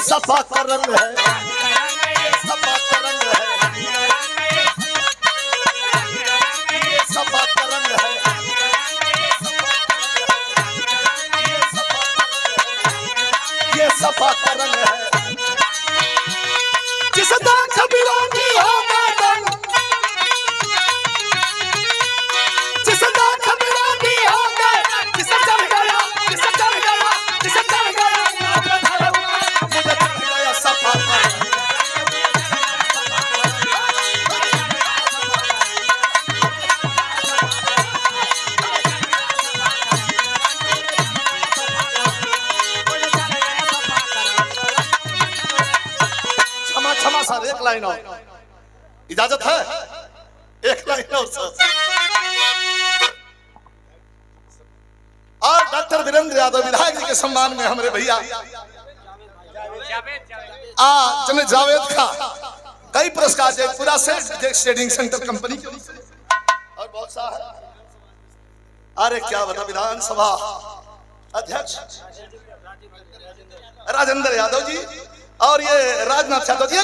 सपा का रंग है, सपा का रंग है, सपा का रंग है, ये सपा का रंग है। जिस दाख विरोधी होगा दंग, जिस दाख विरोधी होगा, जिस चढ़ गया, जिस चढ़ गया, जिस चढ़ गया, मुझे चढ़ गया सपा का रंग। क्षमा सर, एक लाइन और इजाजत है, एक लाइन और सर। और डॉक्टर वीरेंद्र यादव विधायक जी के सम्मान में हमारे भैया जने जावेद का कई पुरस्कार जयपुरा से ट्रेडिंग सेंटर कंपनी के और बहुत सा है। अरे क्या बता, विधानसभा अध्यक्ष राजेंद्र यादव जी और ये राजनाथ यादव जी,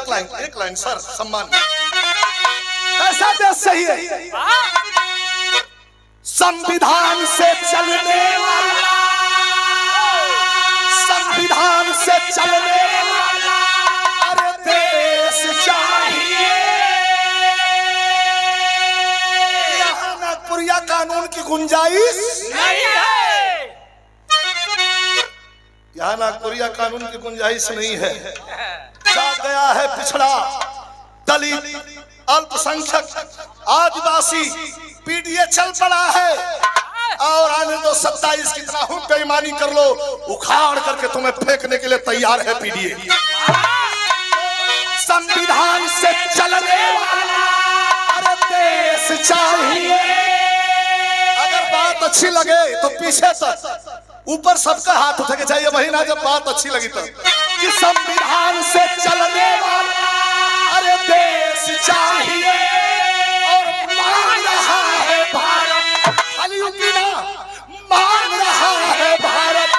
एक लाइन सर सम्मान। कैसा देश सही है? संविधान से चलने वाला, संविधान से चलने वाला अरे देश चाहिए। यहाँ नागपुरिया कानून की गुंजाइश नहीं है, यहाँ नागपुरिया कानून की गुंजाइश नहीं है। जा गया है पिछड़ा, दलित, अल्पसंख्यक, आदिवासी, पीडीए चल पड़ा है। और आने दो 27 कितना हूं, बेईमानी कर लो, उखाड़ करके तुम्हें फेंकने के लिए तैयार है पीडीए। संविधान से चलने वाला अरे देश चाहिए। अगर बात अच्छी लगे तो पीछे तक, ऊपर सबका हाथ उठे चाहिए, वही ना जब बात अच्छी लगी तो। कि संविधान से चलने वाला अरे देश चाहिए और मांग रहा है भारत, खाली यूपी ना, मांग रहा है भारत।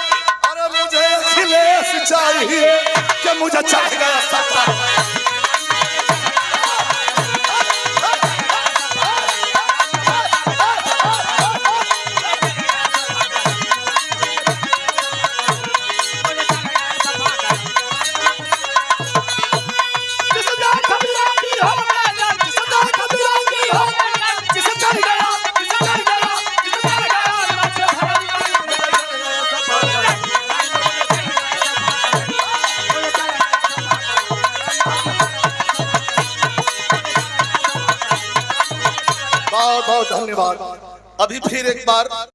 अरे मुझे अखिलेश चाहिए कि मुझे चढ़ गया सत्ता। बहुत बहुत धन्यवाद। अभी फिर एक बार